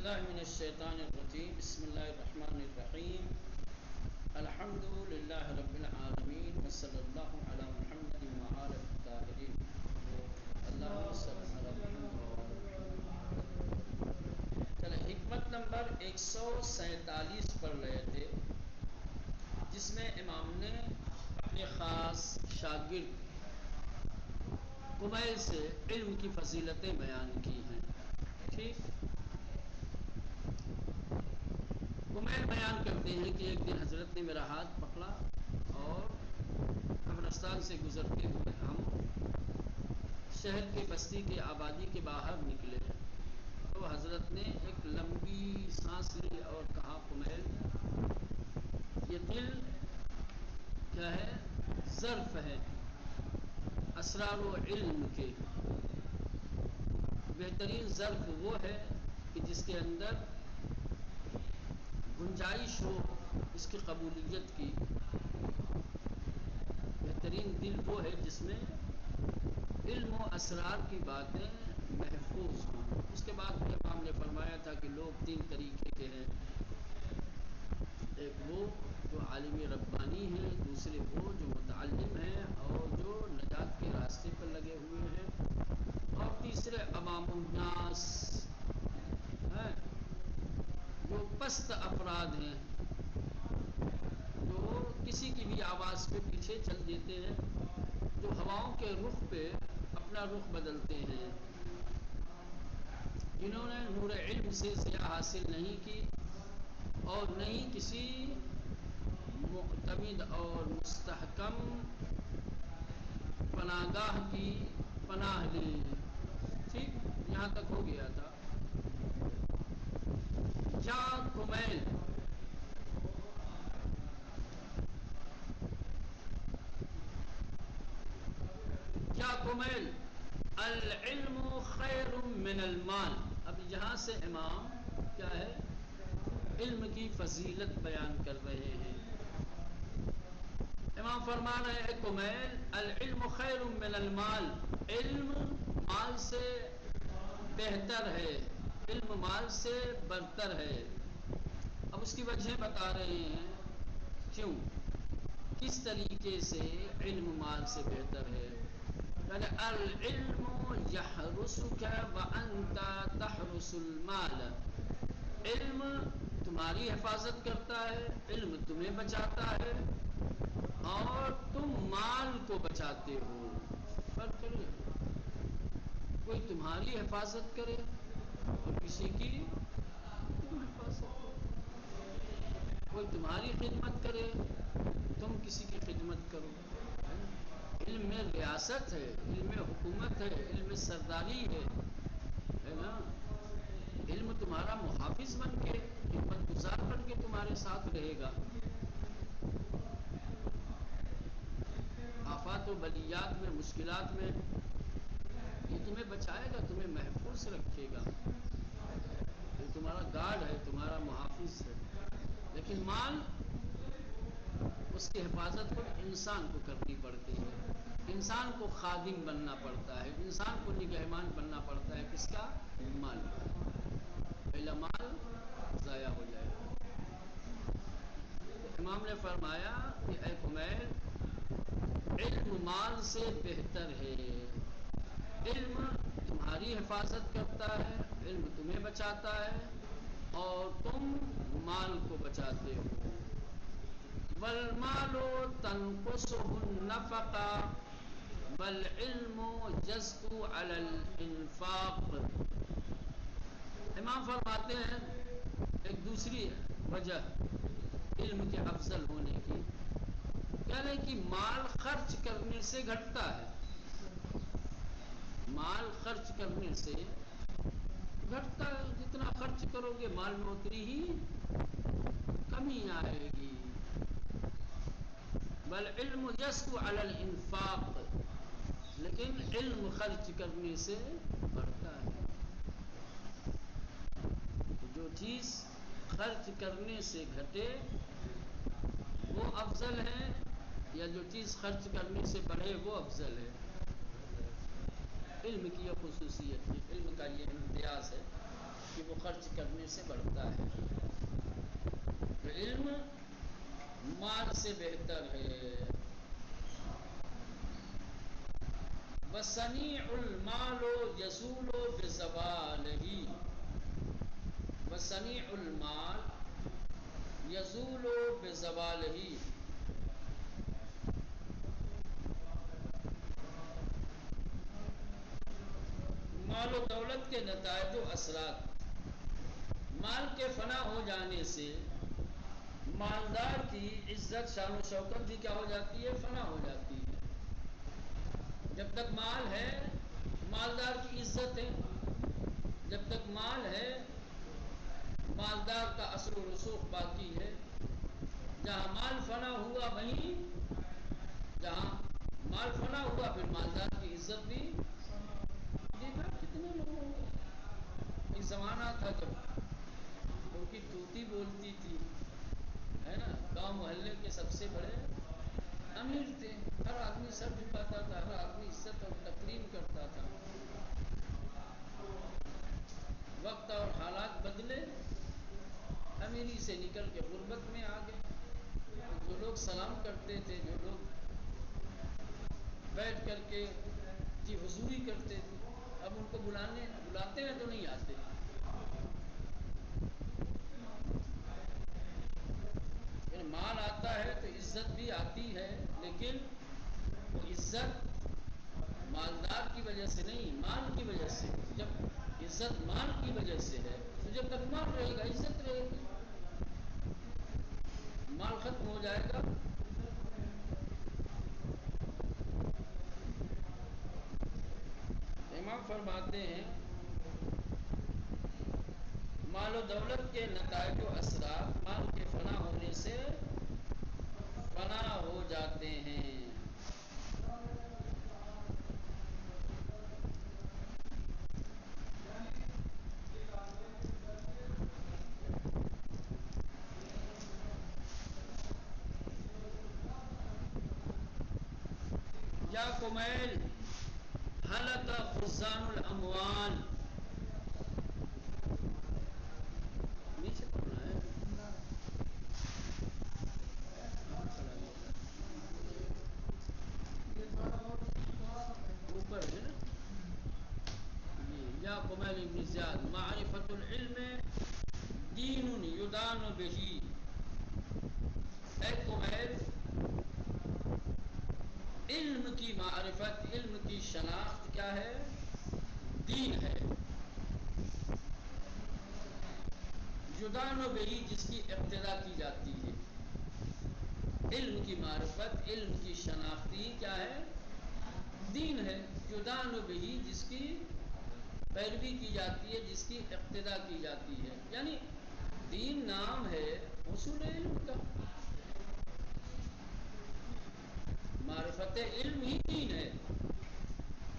باللہ من الشیطان الرجیم بسم اللہ الرحمن الرحیم الحمد للہ رب العالمین وصلی اللہ علی محمد وآلہ الطاہرین اللہم صل علی محمد. چلے حکمت نمبر 147 پڑھ رہے تھے، جس میں امام نے اپنے خاص شاگرد قمیل سے علم کی فضیلتیں بیان کی ہیں. ٹھیک، قمیل بیان کرتے ہیں کہ ایک دن حضرت نے میرا ہاتھ پکڑا اور قبرستان سے گزرتے ہوئے ہم شہر کے بستی کے آبادی کے باہر نکلے تو حضرت نے ایک لمبی سانس لی اور کہا، قمیل، یہ دل کیا ہے؟ ظرف ہے اسرار و علم کے. بہترین ظرف وہ ہے کہ جس کے اندر گنجائش ہو اس کی قبولیت کی. بہترین دل وہ ہے جس میں علم و اسرار کی باتیں محفوظ ہوں. اس کے بعد بھی امام نے فرمایا تھا کہ لوگ 3 طریقے کے ہیں. ایک وہ جو عالم ربانی ہیں، دوسرے وہ جو متعلم ہیں اور جو نجات کے راستے پر لگے ہوئے ہیں، اور تیسرے عوام الناس ہیں جو پست افراد ہیں، جو کسی کی بھی آواز پہ پیچھے چل دیتے ہیں، جو ہواؤں کے رخ پہ اپنا رخ بدلتے ہیں، جنہوں نے نور علم سے ضیاء حاصل نہیں کی اور نہیں کسی معتمد اور مستحکم پناہگاہ کی پناہ لی. ٹھیک، یہاں تک ہو گیا تھا. یا قمیل، یا قمیل العلم خیر من المال. اب یہاں سے امام کیا ہے؟ علم کی فضیلت بیان کر رہے ہیں. امام فرما رہے ہیں، قمیل، العلم خیر من المال، علم مال سے بہتر ہے، علم مال سے برتر ہے. اب اس کی وجہ بتا رہے ہیں کیوں، کس طریقے سے علم مال سے بہتر ہے. العلم یحرسک وانت تحرس المال. علم تمہاری حفاظت کرتا ہے، علم تمہیں بچاتا ہے اور تم مال کو بچاتے ہو. فرق کرے، کوئی تمہاری حفاظت کرے اور کسی کی تم حفاظت کرو. کوئی تمہاری خدمت کرے، تم کسی کی خدمت کرو. علم میں ریاست ہے، علم میں حکومت ہے، علم میں سرداری ہے نا. علم تمہارا محافظ بن کے، خدمت گزار بن کے تمہارے ساتھ رہے گا. آفات و بلیات میں، مشکلات میں یہ تمہیں بچائے گا، تمہیں محفوظ رکھے گا. یہ تمہارا گارڈ ہے، تمہارا محافظ ہے. لیکن مال، اس کی حفاظت کو انسان کو کرنی پڑتی ہے. انسان کو خادم بننا پڑتا ہے، انسان کو نگہبان بننا پڑتا ہے. کس کا؟ مال کا. پہلا مال ضائع ہو جائے گا. امام نے فرمایا کہ اے قمیل، علم مال سے بہتر ہے. علم تمہاری حفاظت کرتا ہے، علم تمہیں بچاتا ہے اور تم مال کو بچاتے ہو. والمال تنقصه النفقہ والعلم یزکو علی الانفاق. امام فرماتے ہیں ایک دوسری وجہ علم کے افضل ہونے کی، یعنی کہ مال خرچ کرنے سے گھٹتا ہے. مال خرچ کرنے سے گھٹتا ہے. جتنا خرچ کرو گے مال میں اتنی ہی کمی آئے گی. بل علم یزکو علی الانفاق، لیکن علم خرچ کرنے سے بڑھتا ہے. جو چیز خرچ کرنے سے گھٹے وہ افضل ہے، یا جو چیز خرچ کرنے سے بڑھے وہ افضل ہے. علم کی یہ خصوصیت ہے، علم کا یہ امتیاز ہے کہ وہ خرچ کرنے سے بڑھتا ہے. تو علم مال سے بہتر ہے. وَصَنِيعُ الْمَالُ يَزُولُ بِزَوَالِهِ. وَصَنِيعُ الْمَالِ يَزُولُ بِزَوَالِهِ. مال و دولت کے نتائج و اثرات. مال کے فنا ہو جانے سے مالدار کی عزت شان و شوکت بھی کیا ہو جاتی ہے؟ فنا ہو جاتی ہے. جب تک مال ہے مالدار کی عزت ہے. جب تک مال ہے مالدار کا اثر و رسوخ باقی ہے. جہاں مال فنا ہوا وہیں جہاں مال فنا ہوا پھر مالدار کی عزت بھی. دیکھا کتنے لوگوں کو ایک زمانہ تھا جب ان کی طوطی بولتی تھی ہے نا. گاؤں محلے کے سب سے بڑے امیر تھے. ہر آدمی سر جھکاتا تھا. ہر آدمی عزت اور تکریم کرتا تھا. وقت اور حالات بدلے. امیری سے نکل کے غربت میں آ گئے. جو لوگ سلام کرتے تھے جو لوگ بیٹھ کر کے جی حضوری کرتے تھے اب ان کو بلاتے ہیں تو نہیں آتے. مال آتا ہے تو عزت بھی آتی ہے لیکن وہ عزت مالدار کی وجہ سے نہیں مال کی وجہ سے. جب عزت مال کی وجہ سے ہے تو جب تک مال رہے گا عزت رہے گی. مال ختم ہو جائے گا امام فرماتے ہیں مال و دولت کے نتائج و اثرات مال کے فنا ہونے سے فنا ہو جاتے ہیں. یا کمیل حلق خزان الاموال. نیچے پڑھنا ہے اوپر ہے نا. یا کمیل ابن زیاد معرفت العلم دین یدان بہی. اے کمیل علم کی معرفت علم کی شناخت کیا ہے؟ دین ہے. یدان بہی جس کی ابتدا کی جاتی ہے. علم کی معرفت علم کی شناختی کیا ہے؟ دین ہے. یدان بہی جس کی پیروی کی جاتی ہے جس کی ابتدا کی جاتی ہے. یعنی دین نام ہے اصول علم کا. معرفت علم ہی دین ہے.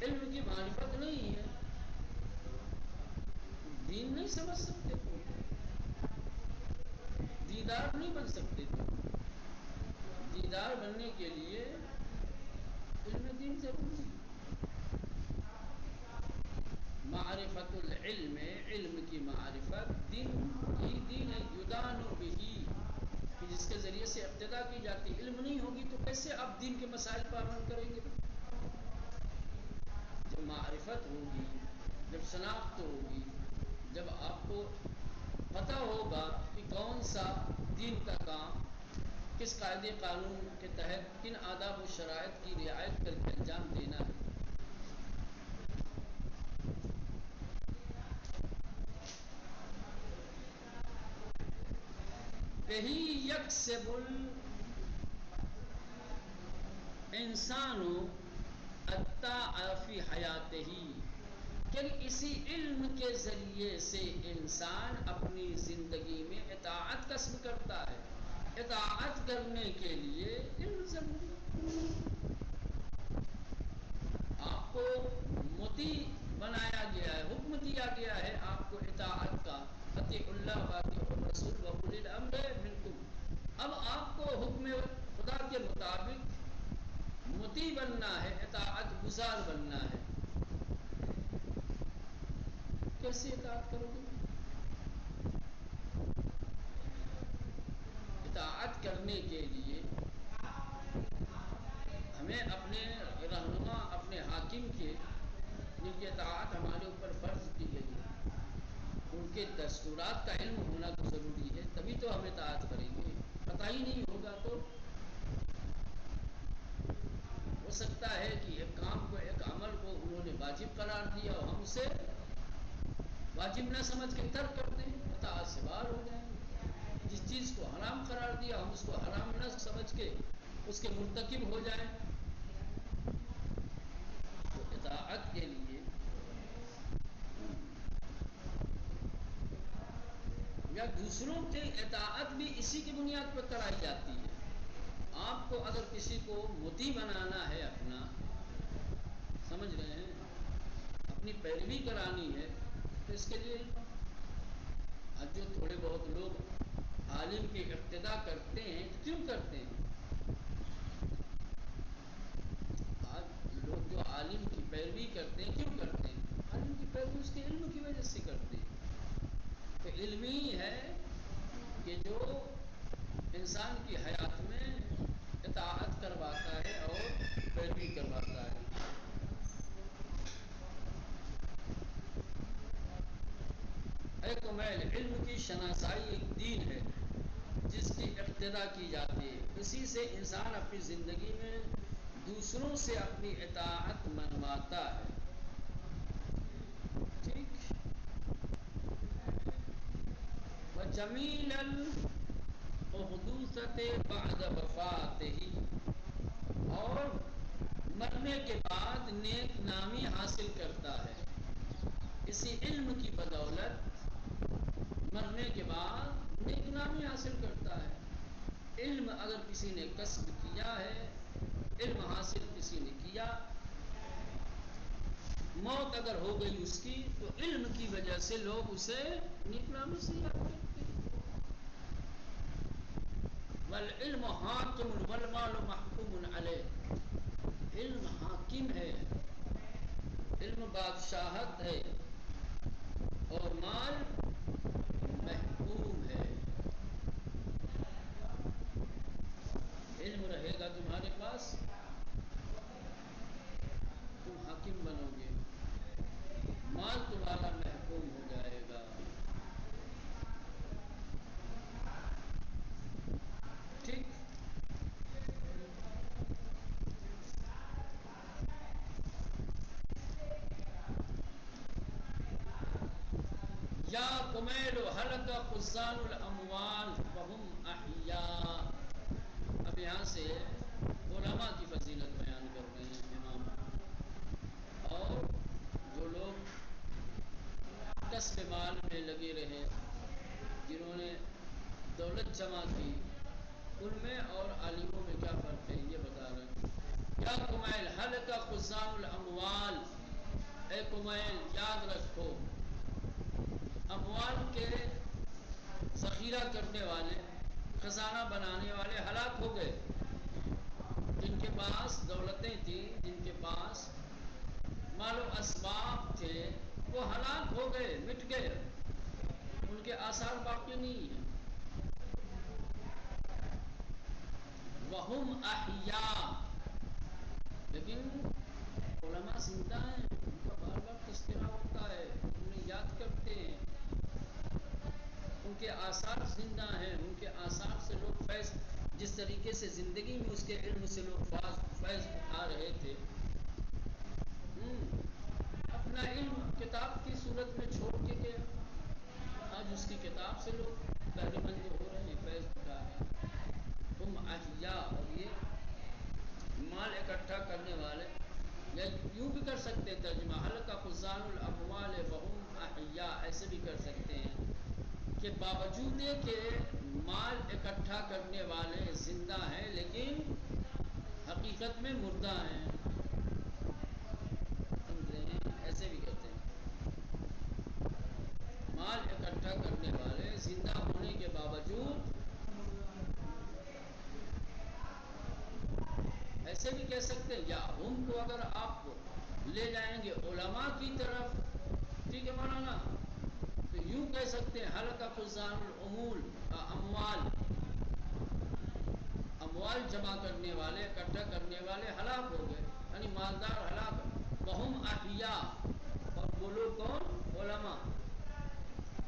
علم کی معرفت نہیں ہے دین نہیں سمجھ سکتے دیدار نہیں بن سکتے. دیدار بننے کے لیے علم دین ضروری ہے. معرفت العلم علم کی معرفت دین ہی دین ہے. یدان بہی کہ جس کے ذریعے سے ابتدا کی جاتی. علم نہیں ہوگی تو کیسے آپ دین کے مسائل پر عمل کریں گے؟ جب معرفت ہوگی جب شناخت ہوگی جب آپ کو پتہ ہوگا کہ کون سا دین کا کام کس قاعدے قانون کے تحت کن آداب و شرائط کی رعایت کر کے انجام دینا ہے. بہی یکسب الانسان الطاعة فی حیاتہ. کہ اسی علم کے ذریعے سے انسان اپنی زندگی میں اطاعت کسب کرتا ہے. اطاعت کرنے کے لیے علم ضروری ہے. آپ کو مطیع بنایا گیا ہے حکم دیا گیا ہے آپ کو اطاعت کا. اطیعوا اللہ واطیعوا الرسول واولی الامر منکم. اب آپ کو حکم خدا کے مطابق مطیع بننا ہے اطاعت گزار بننا ہے. کیسے اطاعت کرو گے؟ اطاعت کرنے کے لیے ہمیں اپنے رہنما اپنے حاکم کے جن کی اطاعت ہمارے اوپر فرض کی گئی ہے ان کے دستورات کا علم ہونا تو ضروری ہے، تبھی تو ہم اطاعت کریں گے۔ پتہ ہی نہیں ہوگا تو ہو سکتا ہے کہ ایک کام کو ایک عمل کو انہوں نے واجب قرار دیا اور ہم اسے واجب نہ سمجھ کے ترک کرتے ہیں، اطاعت سے باہر ہو جائیں گے۔ جس چیز کو حرام قرار دیا ہم اس کو حرام نہ سمجھ کے اس کے مرتکب ہو جائیں، تو اطاعت کے لیے یا دوسروں کی اطاعت بھی اسی کی بنیاد پر کرائی جاتی ہے۔ آپ کو اگر کسی کو مطیع بنانا ہے اپنا، سمجھ رہے ہیں، اپنی پیروی کرانی ہے تو اس کے لیے آج جو تھوڑے بہت لوگ عالم کی اقتدا کرتے ہیں، کیوں کرتے ہیں؟ آج لوگ جو عالم کی پیروی کرتے ہیں کیوں کرتے ہیں؟ عالم کی پیروی اس کے علم کی وجہ سے کرتے ہیں۔ تو علم ہی ہے کہ جو انسان کی حیات میں اطاعت کرواتا ہے اور پیروی کرواتا ہے۔ اے کمیل، علم کی شناسائی ایک دین ہے جس کی اقتدا کی جاتی ہے، اسی سے انسان اپنی زندگی میں دوسروں سے اپنی اطاعت منواتا ہے۔ ٹھیک، وَجَمِيلَ الْأُحْدُوثَةِ بَعْدَ وَفَاتِهِ، اور مرنے کے بعد نیک نامی حاصل کرتا ہے۔ اسی علم کی بدولت مرنے کے بعد نیک نامی حاصل کرتا ہے۔ علم اگر کسی نے کسب کیا ہے، علم حاصل کسی نے کیا، موت اگر ہو گئی اس کی تو علم کی وجہ سے لوگ اسے نیک نامی سے یاد کرتے ہیں۔ والعلم حاکم والمال محکوم علیہ، علم حاکم ہے، علم بادشاہت ہے اور مال محکوم ہے۔ علم رہے گا تمہارے پاس، تم حاکم بنو گے، مال تمہارا محکوم ہو جائے گا۔ ٹھیک، یا کمیل حلق خزان الاموال وهم احیاء۔ اب یہاں سے علماء کی فضیلت بیان کر رہے ہیں امام، اور جو لوگ کسب مال میں لگے رہے، جنہوں نے دولت جمع کی، ان میں اور عالموں میں کیا فرق ہے یہ بتا رہے ہیں۔ یا کمیل حلق خزان الاموال، اے کمیل یاد رکھو، اموال کے ذخیرہ کرنے والے، خزانہ بنانے والے ہلاک ہو گئے۔ جن کے پاس دولتیں تھیں، جن کے پاس مال و اسباب تھے، وہ ہلاک ہو گئے، مٹ گئے، ان کے آثار باقی نہیں ہیں۔ وَهُمْ أَحْيَاء، لیکن علماء زندہ ہیں، ان کا بار بار تذکرہ ہوتا ہے، انہیں یاد کرتے ہیں، ان کے آثار زندہ ہیں، ان کے آثار سے لوگ فیض، جس طریقے سے زندگی میں اس کے علم سے لوگ فیض اٹھا رہے تھے، اپنا علم کتاب کی صورت میں چھوڑ کے گیا، آج اس کی کتاب سے لوگ بہرے مند ہو رہے ہیں، فیض اٹھا رہے ہیں۔ ہم احیاء، اور یہ مال اکٹھا کرنے والے، یا یوں بھی کر سکتے ہیں ترجمہ، حلق خزان الاموال وهم احیاء، ایسے بھی کر سکتے ہیں کہ باوجود کہ مال اکٹھا کرنے والے زندہ ہیں لیکن حقیقت میں مردہ ہیں، سمجھ رہے ہیں، ایسے بھی کہتے ہیں۔ مال اکٹھا کرنے والے زندہ ہونے کے باوجود، ایسے بھی کہہ سکتے ہیں، یا ہم کو اگر آپ لے جائیں گے علماء کی طرف، ٹھیک ہے مولانا، تو یوں کہہ سکتے ہیں حلق خزان الاموال، اموال جمع کرنے والے، اکٹھا کرنے والے ہلاک ہو گئے، یعنی مالدار ہلاک، وہم احیاء، اور وہ لوگ کون؟ علماء،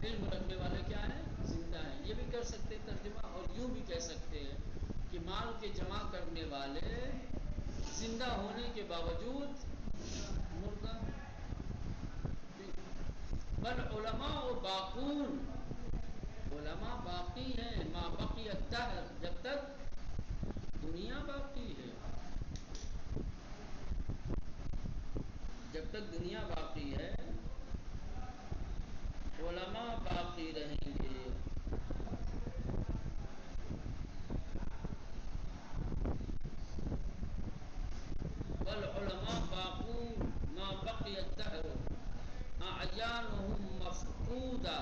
علم رکھنے والے کیا ہیں؟ زندہ ہیں. یہ بھی کر سکتے ہیں ترجمہ، اور یوں بھی کہہ سکتے ہیں کہ مال کے جمع کرنے والے زندہ ہونے کے باوجود مردہ. بل علماء و باقون، علماء باقی ہیں، ما بقی الدہر، جب تک دنیا باقی ہے، جب تک دنیا باقی ہے علماء باقی رہیں گے. بل علماء باقون ما بقی الدہر، اعیانهم مفقودہ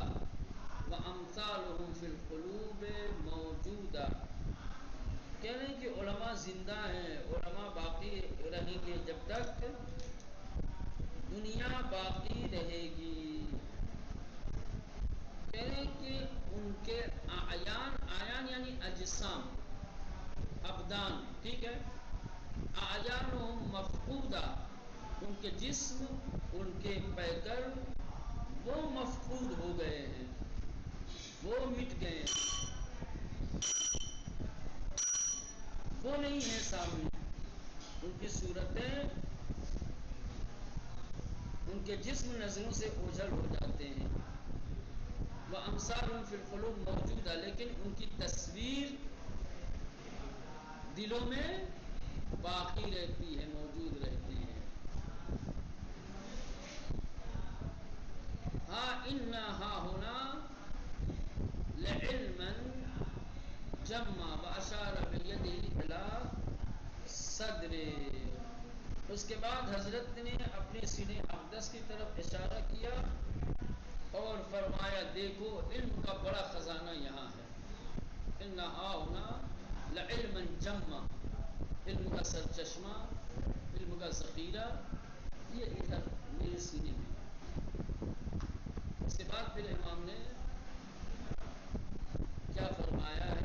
وامثالهم فی القلوب موجودہ. کہہ رہے ہیں کہ علماء زندہ ہیں، علماء باقی رہیں گے جب تک دنیا باقی رہے گی. کہہ رہے ہیں کہ ان کے اعیان، اعیان یعنی اجسام، ابدان، ٹھیک ہے، اعیانهم مفقودہ، ان کے جسم، ان کے پیکر وہ مفقود ہو گئے ہیں، وہ مٹ گئے ہیں، وہ نہیں ہے سامنے، ان کی صورتیں، ان کے جسم نظروں سے اوجھل ہو جاتے ہیں. وَأَمْثَالٌ فِي الْقُلُوبِ موجودہ، لیکن ان کی تصویر دلوں میں باقی رہتی ہے، موجود رہتی ہے. ہاں اِنَّا هَاهُنَا لِعِلْمًا جَمَّ وَأَشَارَ بِيَدِهِ إِلَىٰ صَدْرِهِ. اس کے بعد حضرت نے اپنے سینہ اقدس کی طرف اشارہ کیا اور فرمایا دیکھو علم کا بڑا خزانہ یہاں ہے. اِنَّا هَاهُنَا لِعِلْمًا جَمَّ، علم کا سرچشمہ، علم کا ذخیرہ یہ ادھر میرے سینے میں. اس کے بعد پھر امام نے کیا فرمایا ہے؟